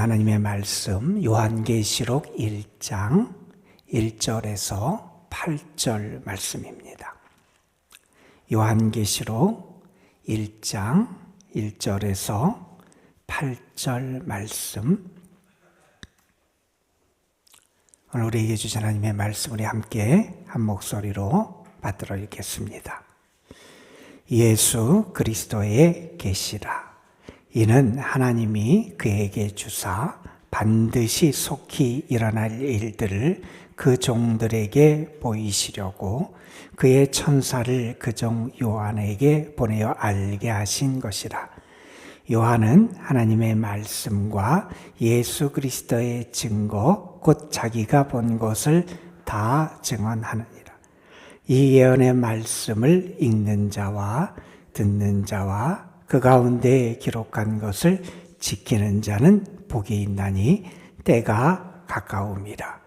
하나님의 말씀 요한계시록 1장 1절에서 8절 말씀입니다. 요한계시록 1장 1절에서 8절 말씀, 오늘 우리에게 주신 하나님의 말씀 우리 함께 한 목소리로 받들어 읽겠습니다. 예수 그리스도의 계시라. 이는 하나님이 그에게 주사 반드시 속히 일어날 일들을 그 종들에게 보이시려고 그의 천사를 그 종 요한에게 보내어 알게 하신 것이라. 요한은 하나님의 말씀과 예수 그리스도의 증거 곧 자기가 본 것을 다 증언하느니라. 이 예언의 말씀을 읽는 자와 듣는 자와 그 가운데 기록한 것을 지키는 자는 복이 있나니 때가 가까움이라.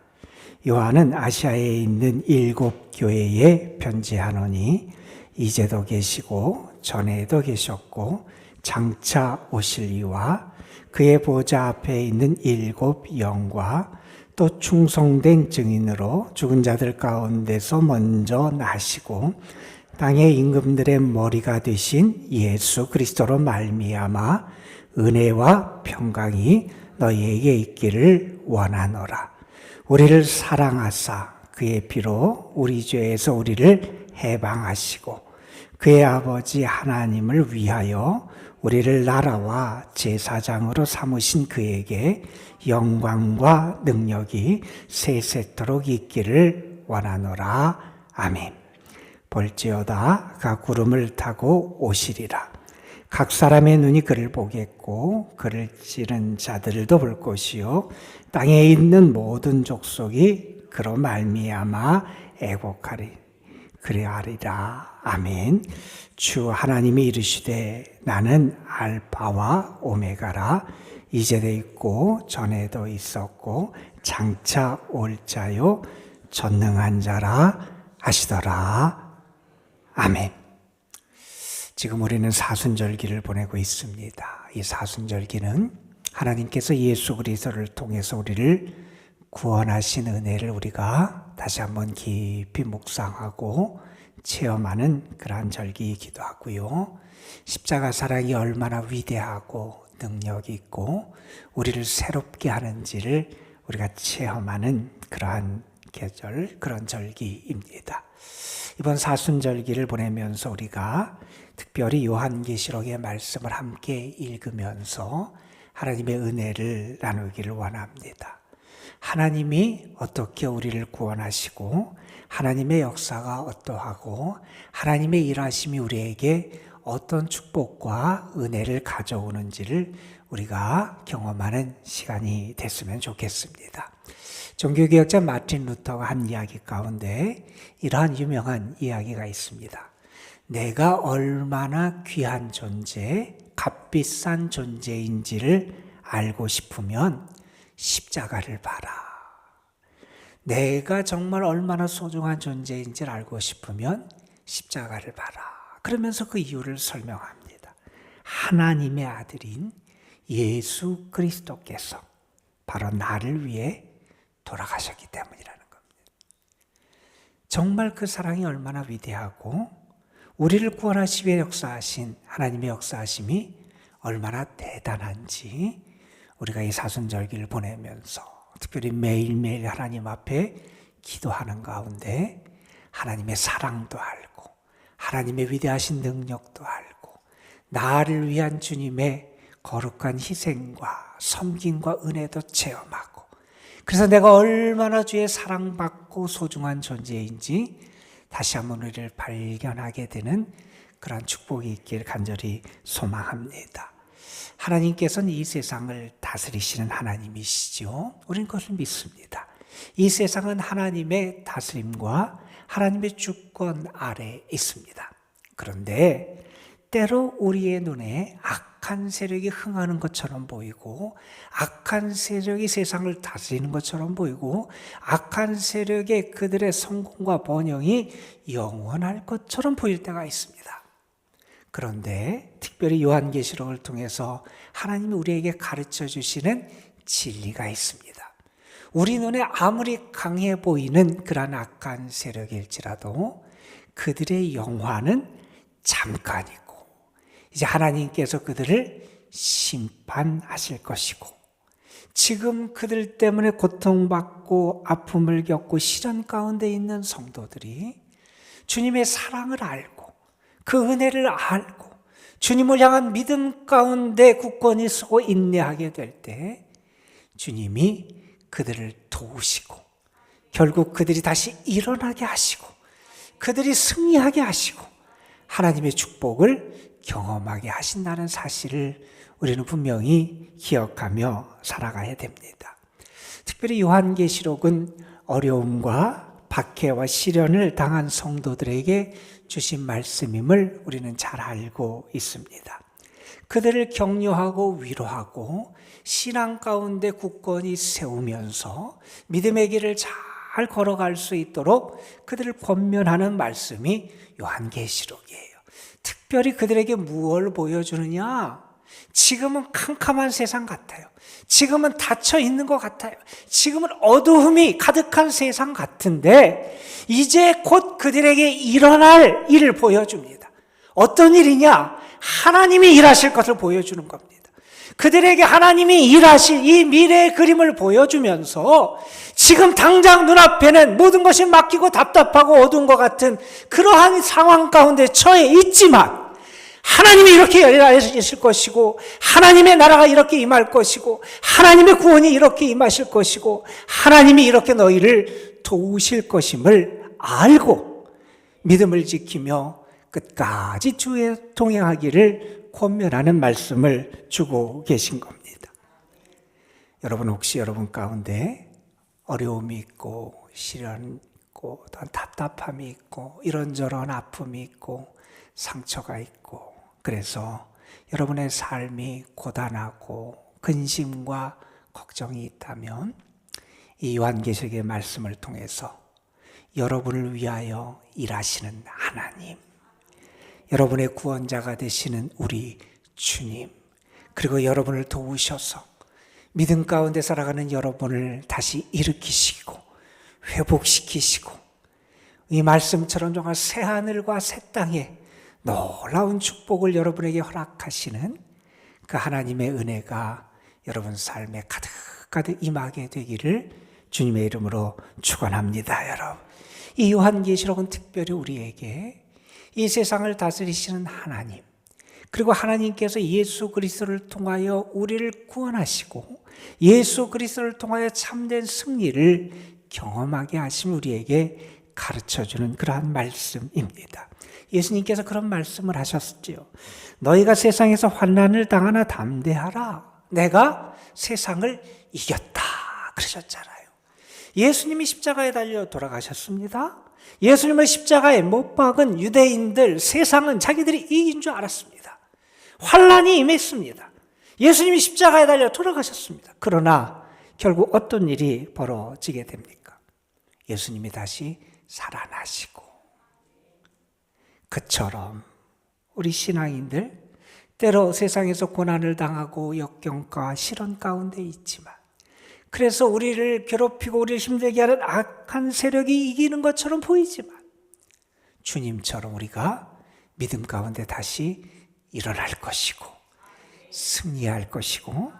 요한은 아시아에 있는 7 교회에 편지하노니 이제도 계시고 전에도 계셨고 장차 오실 이와 그의 보좌 앞에 있는 7 영과 또 충성된 증인으로 죽은 자들 가운데서 먼저 나시고 땅의 임금들의 머리가 되신 예수 그리스도로 말미암아 은혜와 평강이 너희에게 있기를 원하노라. 우리를 사랑하사 그의 피로 우리 죄에서 우리를 해방하시고 그의 아버지 하나님을 위하여 우리를 나라와 제사장으로 삼으신 그에게 영광과 능력이 세세토록 있기를 원하노라. 아멘. 볼지어다 그가 구름을 타고 오시리라. 각 사람의 눈이 그를 보겠고 그를 찌른 자들도 볼 것이요 땅에 있는 모든 족속이 그로 말미암아 애곡하리 그리하리라. 아멘. 주 하나님이 이르시되 나는 알파와 오메가라. 이제도 있고 전에도 있었고 장차 올 자요 전능한 자라 하시더라. 아멘. 지금 우리는 사순절기를 보내고 있습니다. 이 사순절기는 하나님께서 예수 그리스도를 통해서 우리를 구원하신 은혜를 우리가 다시 한번 깊이 묵상하고 체험하는 그러한 절기이기도 하고요. 십자가 사랑이 얼마나 위대하고 능력이 있고 우리를 새롭게 하는지를 우리가 체험하는 그러한 계절, 그런 절기입니다. 이번 사순절기를 보내면서 우리가 특별히 요한계시록의 말씀을 함께 읽으면서 하나님의 은혜를 나누기를 원합니다. 하나님이 어떻게 우리를 구원하시고 하나님의 역사가 어떠하고 하나님의 일하심이 우리에게 어떤 축복과 은혜를 가져오는지를 우리가 경험하는 시간이 됐으면 좋겠습니다. 종교개혁자 마틴 루터가 한 이야기 가운데 이러한 유명한 이야기가 있습니다. 내가 얼마나 귀한 존재, 값비싼 존재인지를 알고 싶으면 십자가를 봐라. 내가 정말 얼마나 소중한 존재인지를 알고 싶으면 십자가를 봐라. 그러면서 그 이유를 설명합니다. 하나님의 아들인 예수 그리스도께서 바로 나를 위해 돌아가셨기 때문이라는 겁니다. 정말 그 사랑이 얼마나 위대하고 우리를 구원하시기 위해 역사하신 하나님의 역사하심이 얼마나 대단한지 우리가 이 사순절기를 보내면서 특별히 매일매일 하나님 앞에 기도하는 가운데 하나님의 사랑도 알고 하나님의 위대하신 능력도 알고 나를 위한 주님의 거룩한 희생과 섬김과 은혜도 체험하고 그래서 내가 얼마나 주의 사랑받고 소중한 존재인지 다시 한번 우리를 발견하게 되는 그런 축복이 있기를 간절히 소망합니다. 하나님께서는 이 세상을 다스리시는 하나님이시죠. 우리는 그것을 믿습니다. 이 세상은 하나님의 다스림과 하나님의 주권 아래에 있습니다. 그런데 때로 우리의 눈에 악한 세력이 흥하는 것처럼 보이고 악한 세력이 세상을 다스리는 것처럼 보이고 악한 세력의 그들의 성공과 번영이 영원할 것처럼 보일 때가 있습니다. 그런데 특별히 요한계시록을 통해서 하나님이 우리에게 가르쳐 주시는 진리가 있습니다. 우리 눈에 아무리 강해 보이는 그러한 악한 세력일지라도 그들의 영화는 잠깐이고 이제 하나님께서 그들을 심판하실 것이고 지금 그들 때문에 고통받고 아픔을 겪고 시련 가운데 있는 성도들이 주님의 사랑을 알고 그 은혜를 알고 주님을 향한 믿음 가운데 굳건히 서고 인내하게 될 때 주님이 그들을 도우시고 결국 그들이 다시 일어나게 하시고 그들이 승리하게 하시고 하나님의 축복을 경험하게 하신다는 사실을 우리는 분명히 기억하며 살아가야 됩니다. 특별히 요한계시록은 어려움과 박해와 시련을 당한 성도들에게 주신 말씀임을 우리는 잘 알고 있습니다. 그들을 격려하고 위로하고 신앙 가운데 굳건히 세우면서 믿음의 길을 잘 걸어갈 수 있도록 그들을 권면하는 말씀이 요한계시록이에요. 특별히 그들에게 무엇을 보여주느냐? 지금은 캄캄한 세상 같아요. 지금은 닫혀 있는 것 같아요. 지금은 어두움이 가득한 세상 같은데 이제 곧 그들에게 일어날 일을 보여줍니다. 어떤 일이냐? 하나님이 일하실 것을 보여주는 겁니다. 그들에게 하나님이 일하실 이 미래의 그림을 보여주면서 지금 당장 눈앞에는 모든 것이 막히고 답답하고 어두운 것 같은 그러한 상황 가운데 처해 있지만 하나님이 이렇게 일하실 것이고 하나님의 나라가 이렇게 임할 것이고 하나님의 구원이 이렇게 임하실 것이고 하나님이 이렇게 너희를 도우실 것임을 알고 믿음을 지키며 끝까지 주에 동행하기를 권면하는 말씀을 주고 계신 겁니다. 여러분 혹시 여러분 가운데 어려움이 있고 시련이 있고 또한 답답함이 있고 이런저런 아픔이 있고 상처가 있고 그래서 여러분의 삶이 고단하고 근심과 걱정이 있다면 이 요한계시록의 말씀을 통해서 여러분을 위하여 일하시는 하나님, 여러분의 구원자가 되시는 우리 주님, 그리고 여러분을 도우셔서 믿음 가운데 살아가는 여러분을 다시 일으키시고 회복시키시고 이 말씀처럼 정말 새하늘과 새 땅에 놀라운 축복을 여러분에게 허락하시는 그 하나님의 은혜가 여러분 삶에 가득가득 임하게 되기를 주님의 이름으로 축원합니다. 여러분, 이 요한계시록은 특별히 우리에게 이 세상을 다스리시는 하나님, 그리고 하나님께서 예수 그리스도를 통하여 우리를 구원하시고 예수 그리스도를 통하여 참된 승리를 경험하게 하신 우리에게 가르쳐주는 그러한 말씀입니다. 예수님께서 그런 말씀을 하셨지요. 너희가 세상에서 환난을 당하나 담대하라. 내가 세상을 이겼다. 그러셨잖아요. 예수님이 십자가에 달려 돌아가셨습니다. 예수님을 십자가에 못 박은 유대인들, 세상은 자기들이 이긴 줄 알았습니다. 환난이 임했습니다. 예수님이 십자가에 달려 돌아가셨습니다. 그러나 결국 어떤 일이 벌어지게 됩니까? 예수님이 다시 살아나시고, 그처럼 우리 신앙인들 때로 세상에서 고난을 당하고 역경과 시련 가운데 있지만, 그래서 우리를 괴롭히고 우리를 힘들게 하는 악한 세력이 이기는 것처럼 보이지만 주님처럼 우리가 믿음 가운데 다시 일어날 것이고 승리할 것이고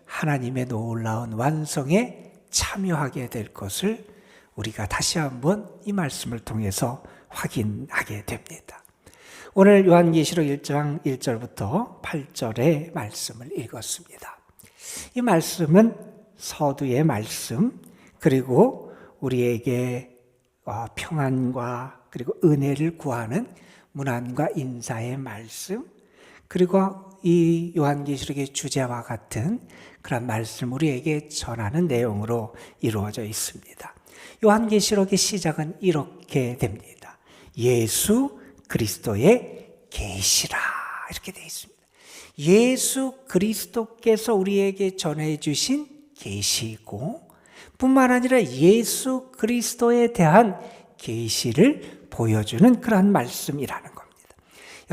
하나님의 놀라운 완성에 참여하게 될 것을 우리가 다시 한번 이 말씀을 통해서 확인하게 됩니다. 오늘 요한계시록 1장 1절부터 8절의 말씀을 읽었습니다. 이 말씀은 서두의 말씀, 그리고 우리에게 평안과 그리고 은혜를 구하는 문안과 인사의 말씀, 그리고 이 요한계시록의 주제와 같은 그런 말씀 우리에게 전하는 내용으로 이루어져 있습니다. 요한계시록의 시작은 이렇게 됩니다. 예수 그리스도의 계시라, 이렇게 되어 있습니다. 예수 그리스도께서 우리에게 전해주신 계시고 뿐만 아니라 예수 그리스도에 대한 계시를 보여주는 그러한 말씀이라는 겁니다.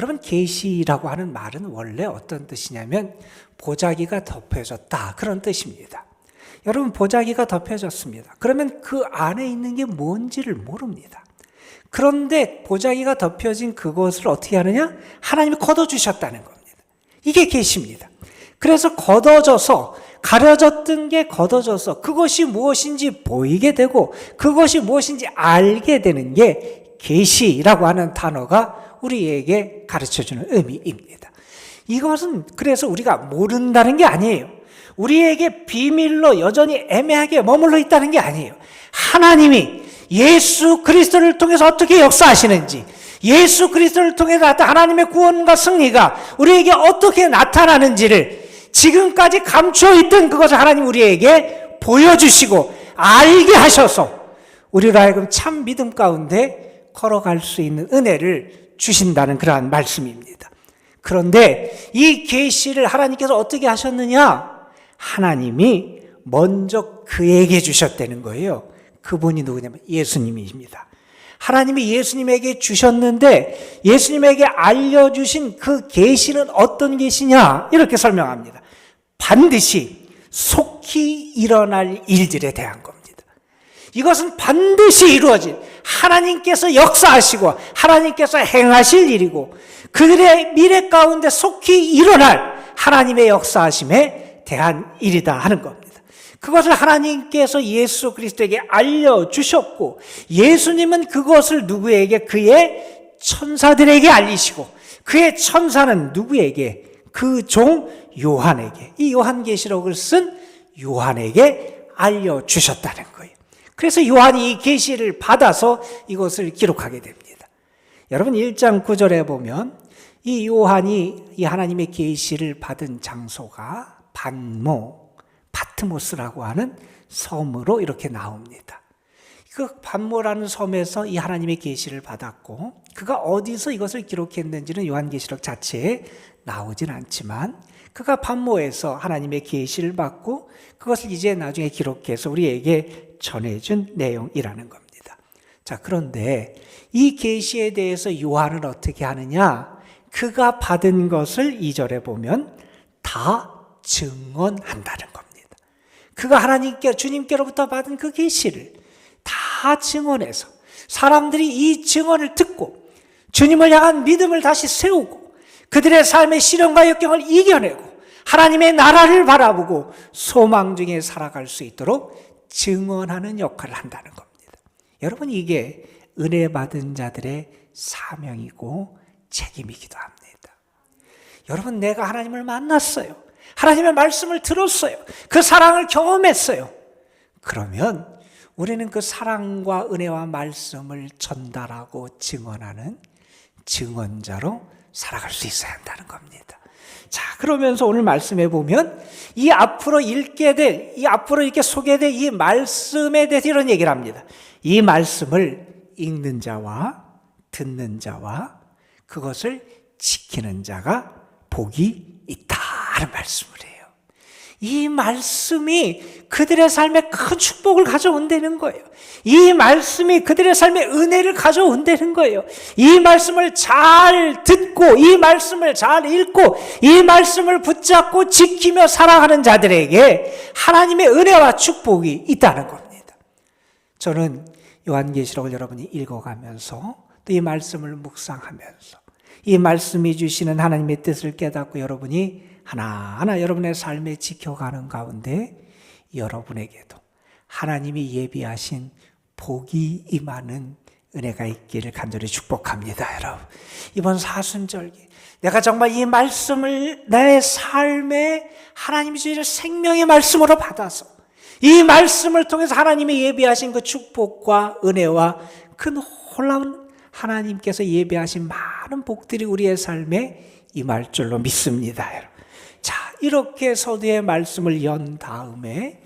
여러분, 계시라고 하는 말은 원래 어떤 뜻이냐면 보자기가 덮여졌다, 그런 뜻입니다. 여러분, 보자기가 덮여졌습니다. 그러면 그 안에 있는 게 뭔지를 모릅니다. 그런데 보자기가 덮여진 그것을 어떻게 하느냐? 하나님이 걷어주셨다는 겁니다. 이게 계시입니다. 그래서 걷어져서, 가려졌던 게 걷어져서 그것이 무엇인지 보이게 되고 그것이 무엇인지 알게 되는 게 계시라고 하는 단어가 우리에게 가르쳐주는 의미입니다. 이것은 그래서 우리가 모른다는 게 아니에요. 우리에게 비밀로 여전히 애매하게 머물러 있다는 게 아니에요. 하나님이 예수 그리스도를 통해서 어떻게 역사하시는지, 예수 그리스도를 통해서 하나님의 구원과 승리가 우리에게 어떻게 나타나는지를 지금까지 감춰있던 그것을 하나님 우리에게 보여주시고 알게 하셔서 우리로 하여금 참 믿음 가운데 걸어갈 수 있는 은혜를 주신다는 그러한 말씀입니다. 그런데 이 계시를 하나님께서 어떻게 하셨느냐? 하나님이 먼저 그에게 주셨다는 거예요. 그분이 누구냐면 예수님이십니다. 하나님이 예수님에게 주셨는데 예수님에게 알려주신 그 계시는 어떤 계시냐? 이렇게 설명합니다. 반드시 속히 일어날 일들에 대한 겁니다. 이것은 반드시 이루어질, 하나님께서 역사하시고 하나님께서 행하실 일이고 그들의 미래 가운데 속히 일어날 하나님의 역사하심에 대한 일이다 하는 겁니다. 그것을 하나님께서 예수 그리스도에게 알려주셨고 예수님은 그것을 누구에게? 그의 천사들에게 알리시고 그의 천사는 누구에게? 그 종 요한에게, 이 요한계시록을 쓴 요한에게 알려주셨다는 거예요. 그래서 요한이 이 계시를 받아서 이것을 기록하게 됩니다. 여러분 1장 9절에 보면 이 요한이 이 하나님의 계시를 받은 장소가 파트모스라고 하는 섬으로 이렇게 나옵니다. 그 반모라는 섬에서 이 하나님의 계시를 받았고 그가 어디서 이것을 기록했는지는 요한계시록 자체에 나오진 않지만 그가 반모에서 하나님의 계시를 받고 그것을 이제 나중에 기록해서 우리에게 전해준 내용이라는 겁니다. 자, 그런데 이 계시에 대해서 요한은 어떻게 하느냐? 그가 받은 것을 2절에 보면 다 증언한다는 겁니다. 그가 하나님께, 주님께로부터 받은 그 계시를 다 증언해서 사람들이 이 증언을 듣고 주님을 향한 믿음을 다시 세우고 그들의 삶의 시련과 역경을 이겨내고 하나님의 나라를 바라보고 소망 중에 살아갈 수 있도록 증언하는 역할을 한다는 겁니다. 여러분, 이게 은혜 받은 자들의 사명이고 책임이기도 합니다. 여러분, 내가 하나님을 만났어요. 하나님의 말씀을 들었어요. 그 사랑을 경험했어요. 그러면 우리는 그 사랑과 은혜와 말씀을 전달하고 증언하는 증언자로 살아갈 수 있어야 한다는 겁니다. 자, 그러면서 오늘 말씀해 보면 이 앞으로 읽게 될, 이 앞으로 이렇게 소개될 이 말씀에 대해서 이런 얘기를 합니다. 이 말씀을 읽는 자와 듣는 자와 그것을 지키는 자가 복이 있다는 말씀을 해요. 이 말씀이 그들의 삶에 큰 축복을 가져온다는 거예요. 이 말씀이 그들의 삶에 은혜를 가져온다는 거예요. 이 말씀을 잘 듣고 이 말씀을 잘 읽고 이 말씀을 붙잡고 지키며 살아가는 자들에게 하나님의 은혜와 축복이 있다는 겁니다. 저는 요한계시록을 여러분이 읽어가면서 또 이 말씀을 묵상하면서 이 말씀이 주시는 하나님의 뜻을 깨닫고 여러분이 하나하나 여러분의 삶에 지켜가는 가운데 여러분에게도 하나님이 예비하신 복이 임하는 은혜가 있기를 간절히 축복합니다. 여러분, 이번 사순절기 내가 정말 이 말씀을 내 삶에 하나님이 주시는 생명의 말씀으로 받아서 이 말씀을 통해서 하나님이 예비하신 그 축복과 은혜와 그 놀라운 하나님께서 예비하신 많은 복들이 우리의 삶에 임할 줄로 믿습니다. 여러분. 자, 이렇게 서두의 말씀을 연 다음에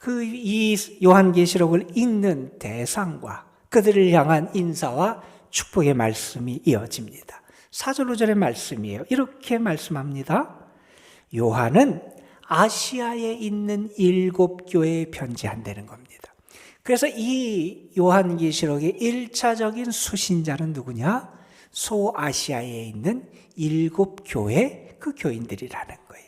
이 요한계시록을 읽는 대상과 그들을 향한 인사와 축복의 말씀이 이어집니다. 4절 5절의 말씀이에요. 이렇게 말씀합니다. 요한은 아시아에 있는 7 교회에 편지한다는 겁니다. 그래서 이 요한계시록의 1차적인 수신자는 누구냐? 소아시아에 있는 7교회 그 교인들이라는 거예요.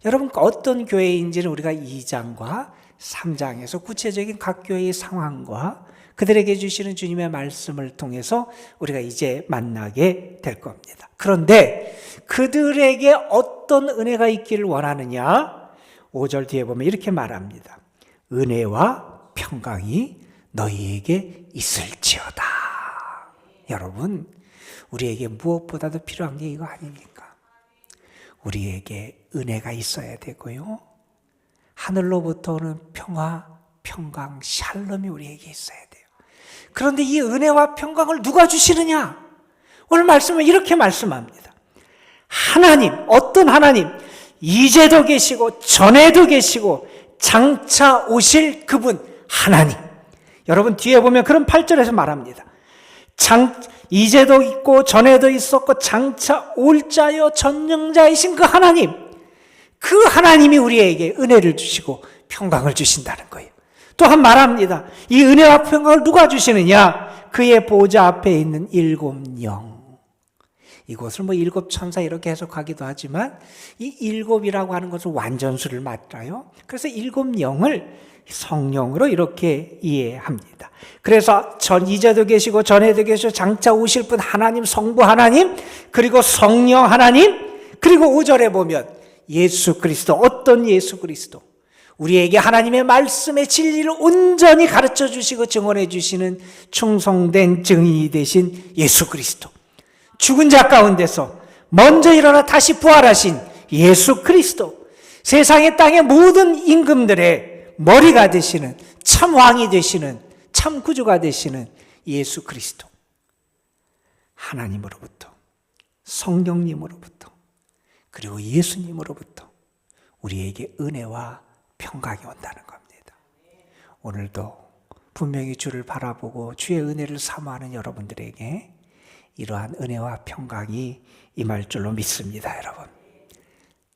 여러분 어떤 교회인지는 우리가 2장과 3장에서 구체적인 각 교회의 상황과 그들에게 주시는 주님의 말씀을 통해서 우리가 이제 만나게 될 겁니다. 그런데 그들에게 어떤 은혜가 있기를 원하느냐? 5절 뒤에 보면 이렇게 말합니다. 은혜와 평강이 너희에게 있을지어다. 여러분, 우리에게 무엇보다도 필요한 게 이거 아닙니까? 우리에게 은혜가 있어야 되고요. 하늘로부터 오는 평화, 평강, 샬롬이 우리에게 있어야 돼요. 그런데 이 은혜와 평강을 누가 주시느냐? 오늘 말씀은 이렇게 말씀합니다. 하나님, 어떤 하나님? 이제도 계시고 전에도 계시고 장차 오실 그분 하나님. 여러분 뒤에 보면 그런 8절에서 말합니다. 이제도 있고 전에도 있었고 장차 올 자여 전능자이신 그 하나님, 그 하나님이 우리에게 은혜를 주시고 평강을 주신다는 거예요. 또한 말합니다. 이 은혜와 평강을 누가 주시느냐? 그의 보좌 앞에 있는 7영. 이것을 7천사 이렇게 해석하기도 하지만 이 7이라고 하는 것은 완전수를 말해요. 그래서 7영을 성령으로 이렇게 이해합니다. 그래서 이제도 계시고 전에도 계시고 장차 오실 분 하나님, 성부 하나님, 그리고 성령 하나님, 그리고 5절에 보면 예수 그리스도, 어떤 예수 그리스도, 우리에게 하나님의 말씀의 진리를 온전히 가르쳐 주시고 증언해 주시는 충성된 증인이 되신 예수 그리스도, 죽은 자 가운데서 먼저 일어나 다시 부활하신 예수 그리스도, 세상의 땅의 모든 임금들의 머리가 되시는, 참 왕이 되시는, 참 구주가 되시는 예수 그리스도, 하나님으로부터, 성령님으로부터, 그리고 예수님으로부터 우리에게 은혜와 평강이 온다는 겁니다. 오늘도 분명히 주를 바라보고 주의 은혜를 사모하는 여러분들에게 이러한 은혜와 평강이 임할 줄로 믿습니다, 여러분.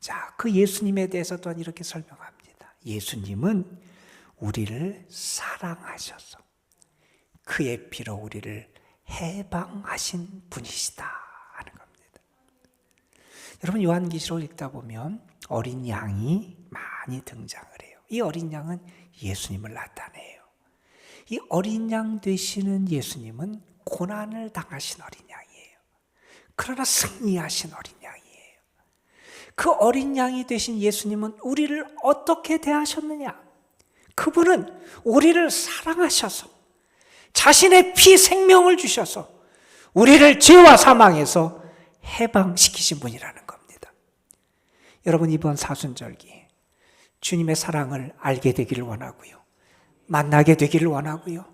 자, 그 예수님에 대해서 또한 이렇게 설명합니다. 예수님은 우리를 사랑하셔서 그의 피로 우리를 해방하신 분이시다 하는 겁니다. 여러분 요한계시록을 읽다 보면 어린 양이 많이 등장을 해요. 이 어린 양은 예수님을 나타내요. 이 어린 양 되시는 예수님은 고난을 당하신 어린 양이에요. 그러나 승리하신 어린 양이에요. 그 어린 양이 되신 예수님은 우리를 어떻게 대하셨느냐? 그분은 우리를 사랑하셔서 자신의 피 생명을 주셔서 우리를 죄와 사망에서 해방시키신 분이라는 겁니다. 여러분 이번 사순절기 주님의 사랑을 알게 되기를 원하고요. 만나게 되기를 원하고요.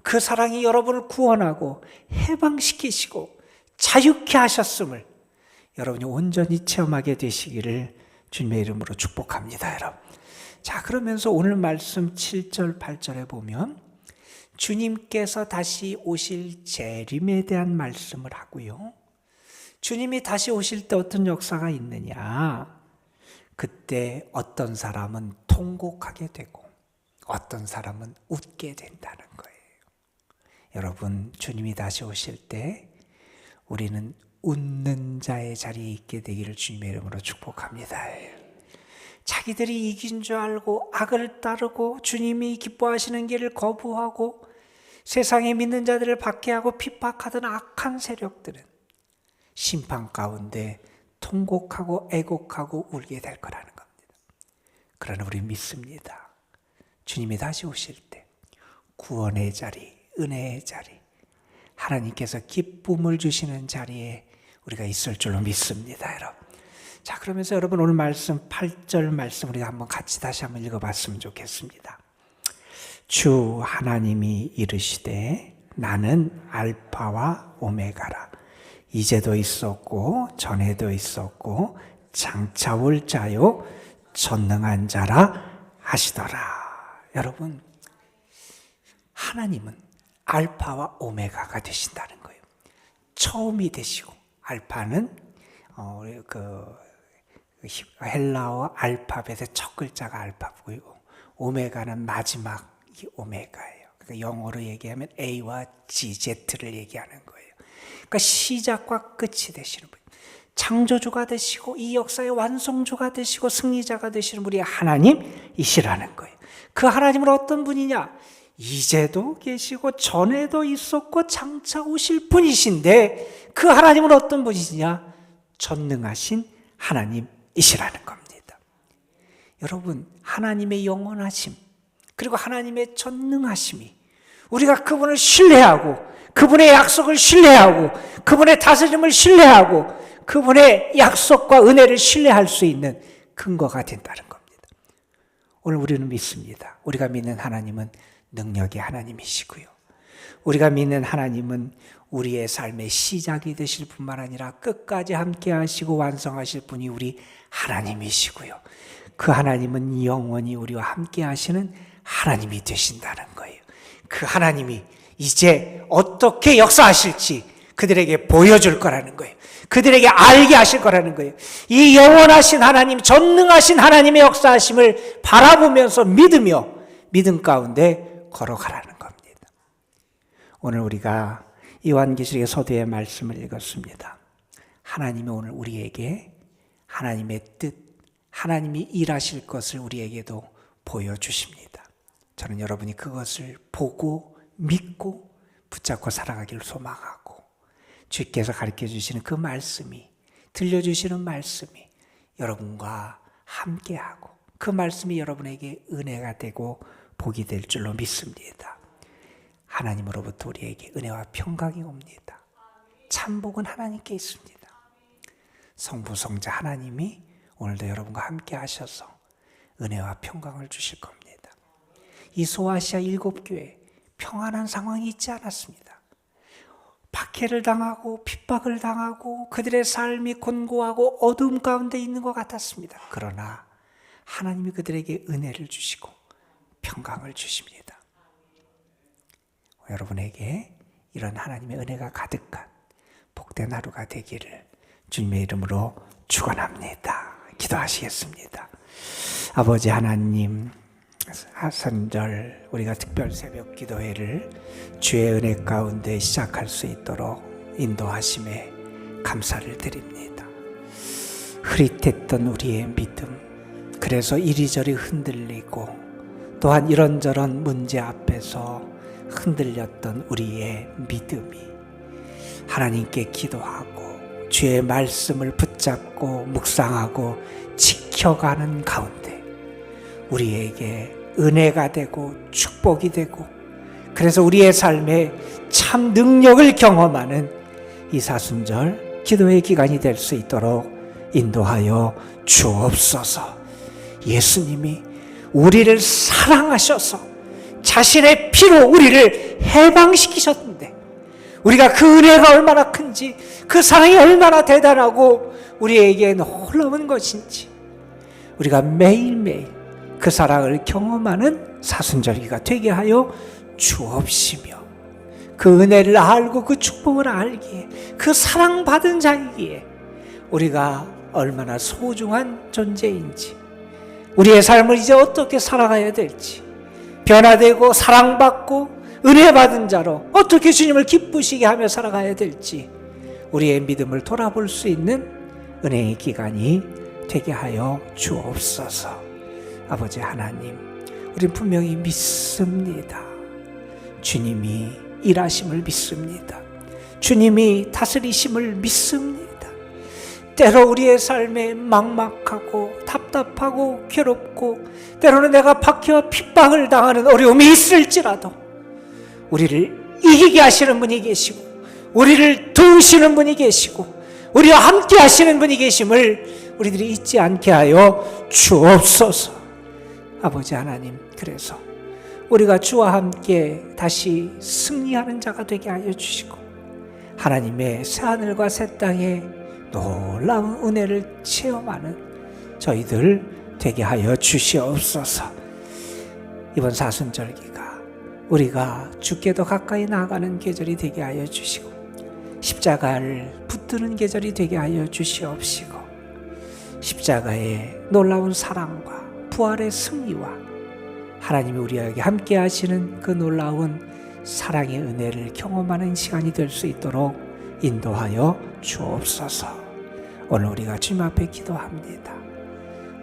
그 사랑이 여러분을 구원하고 해방시키시고 자유케 하셨음을 여러분이 온전히 체험하게 되시기를 주님의 이름으로 축복합니다, 여러분. 자, 그러면서 오늘 말씀 7절, 8절에 보면 주님께서 다시 오실 재림에 대한 말씀을 하고요. 주님이 다시 오실 때 어떤 역사가 있느냐? 그때 어떤 사람은 통곡하게 되고 어떤 사람은 웃게 된다는 거예요. 여러분, 주님이 다시 오실 때 우리는 웃는 자의 자리에 있게 되기를 주님의 이름으로 축복합니다. 자기들이 이긴 줄 알고 악을 따르고 주님이 기뻐하시는 길을 거부하고 세상에 믿는 자들을 박해하고 핍박하던 악한 세력들은 심판 가운데 통곡하고 애곡하고 울게 될 거라는 겁니다. 그러나 우리 믿습니다. 주님이 다시 오실 때 구원의 자리, 은혜의 자리, 하나님께서 기쁨을 주시는 자리에 우리가 있을 줄로 믿습니다, 여러분. 자, 그러면서 여러분 오늘 말씀 8절 말씀 우리가 한번 같이 다시 한번 읽어봤으면 좋겠습니다. 주 하나님이 이르시되 나는 알파와 오메가라. 이제도 있었고 전에도 있었고 장차 올 자요 전능한 자라 하시더라. 여러분, 하나님은 알파와 오메가가 되신다는 거예요. 처음이 되시고, 알파는 헬라어 알파벳의 첫 글자가 알파고요. 오메가는 마지막이 오메가예요. 그러니까 영어로 얘기하면 A와 G, Z를 얘기하는 거예요. 그러니까 시작과 끝이 되시는 분, 창조주가 되시고 이 역사의 완성주가 되시고 승리자가 되시는 분이 하나님이시라는 거예요. 그 하나님은 어떤 분이냐? 이제도 계시고 전에도 있었고 장차 오실 분이신데 그 하나님은 어떤 분이시냐? 전능하신 하나님이시라는 겁니다. 여러분, 하나님의 영원하심 그리고 하나님의 전능하심이 우리가 그분을 신뢰하고 그분의 약속을 신뢰하고 그분의 다스림을 신뢰하고 그분의 약속과 은혜를 신뢰할 수 있는 근거가 된다는 겁니다. 오늘 우리는 믿습니다. 우리가 믿는 하나님은 능력의 하나님이시고요. 우리가 믿는 하나님은 우리의 삶의 시작이 되실 뿐만 아니라 끝까지 함께 하시고 완성하실 분이 우리 하나님이시고요. 그 하나님은 영원히 우리와 함께 하시는 하나님이 되신다는 거예요. 그 하나님이 이제 어떻게 역사하실지 그들에게 보여줄 거라는 거예요. 그들에게 알게 하실 거라는 거예요. 이 영원하신 하나님, 전능하신 하나님의 역사하심을 바라보면서 믿으며 믿음 가운데 걸어가라는 겁니다. 오늘 우리가 요한계시록의 서두의 말씀을 읽었습니다. 하나님이 오늘 우리에게 하나님의 뜻, 하나님이 일하실 것을 우리에게도 보여주십니다. 저는 여러분이 그것을 보고 믿고 붙잡고 살아가기를 소망하고 주께서 가르쳐 주시는 그 말씀이, 들려주시는 말씀이 여러분과 함께하고 그 말씀이 여러분에게 은혜가 되고 복이 될 줄로 믿습니다. 하나님으로부터 우리에게 은혜와 평강이 옵니다. 참복은 하나님께 있습니다. 성부, 성자 하나님이 오늘도 여러분과 함께 하셔서 은혜와 평강을 주실 겁니다. 이 소아시아 7교회 평안한 상황이 있지 않았습니다. 박해를 당하고 핍박을 당하고 그들의 삶이 곤고하고 어두움 가운데 있는 것 같았습니다. 그러나 하나님이 그들에게 은혜를 주시고 평강을 주십니다. 여러분에게 이런 하나님의 은혜가 가득한 복된 하루가 되기를 주님의 이름으로 축원합니다. 기도하시겠습니다. 아버지 하나님, 하선절 우리가 특별 새벽 기도회를 주의 은혜 가운데 시작할 수 있도록 인도하심에 감사를 드립니다. 흐릿했던 우리의 믿음, 그래서 이리저리 흔들리고 또한 이런저런 문제 앞에서 흔들렸던 우리의 믿음이 하나님께 기도하고 주의 말씀을 붙잡고 묵상하고 지켜가는 가운데 우리에게 은혜가 되고 축복이 되고 그래서 우리의 삶에 참 능력을 경험하는 이 사순절 기도의 기간이 될 수 있도록 인도하여 주옵소서. 예수님이 우리를 사랑하셔서 자신의 피로 우리를 해방시키셨는데 우리가 그 은혜가 얼마나 큰지 그 사랑이 얼마나 대단하고 우리에게 놀라운 것인지 우리가 매일매일 그 사랑을 경험하는 사순절기가 되게 하여 주옵시며 그 은혜를 알고 그 축복을 알기에 그 사랑받은 자이기에 우리가 얼마나 소중한 존재인지 우리의 삶을 이제 어떻게 살아가야 될지 변화되고 사랑받고 은혜받은 자로 어떻게 주님을 기쁘시게 하며 살아가야 될지 우리의 믿음을 돌아볼 수 있는 은혜의 기간이 되게 하여 주옵소서. 아버지 하나님, 우린 분명히 믿습니다. 주님이 일하심을 믿습니다. 주님이 다스리심을 믿습니다. 때로 우리의 삶에 막막하고 답답하고 괴롭고 때로는 내가 박해와 핍박을 당하는 어려움이 있을지라도 우리를 이기게 하시는 분이 계시고 우리를 도우시는 분이 계시고 우리와 함께 하시는 분이 계심을 우리들이 잊지 않게 하여 주옵소서. 아버지 하나님, 그래서 우리가 주와 함께 다시 승리하는 자가 되게 하여 주시고 하나님의 새하늘과 새 땅에 놀라운 은혜를 체험하는 저희들 되게 하여 주시옵소서. 이번 사순절기가 우리가 주께 더 가까이 나아가는 계절이 되게 하여 주시고 십자가를 붙드는 계절이 되게 하여 주시옵시고 십자가의 놀라운 사랑과 부활의 승리와 하나님이 우리에게 함께 하시는 그 놀라운 사랑의 은혜를 경험하는 시간이 될 수 있도록 인도하여 주옵소서. 오늘 우리가 주님 앞에 기도합니다.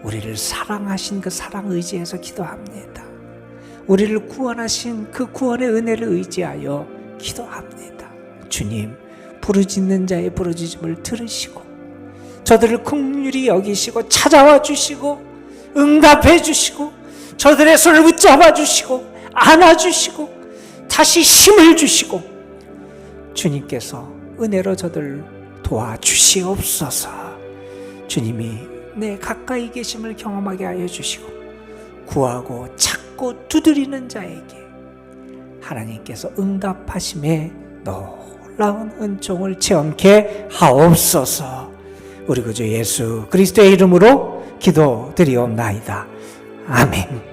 우리를 사랑하신 그 사랑 의지해서 기도합니다. 우리를 구원하신 그 구원의 은혜를 의지하여 기도합니다. 주님, 부르짖는 자의 부르짖음을 들으시고 저들을 긍휼히 여기시고 찾아와 주시고 응답해 주시고 저들의 손을 붙잡아 주시고 안아 주시고 다시 힘을 주시고 주님께서 은혜로 저들 도와주시옵소서. 주님이 내 가까이 계심을 경험하게 하여 주시고 구하고 찾고 두드리는 자에게 하나님께서 응답하심에 놀라운 은총을 체험케 하옵소서. 우리 구주 예수 그리스도의 이름으로 기도드리옵나이다. 아멘.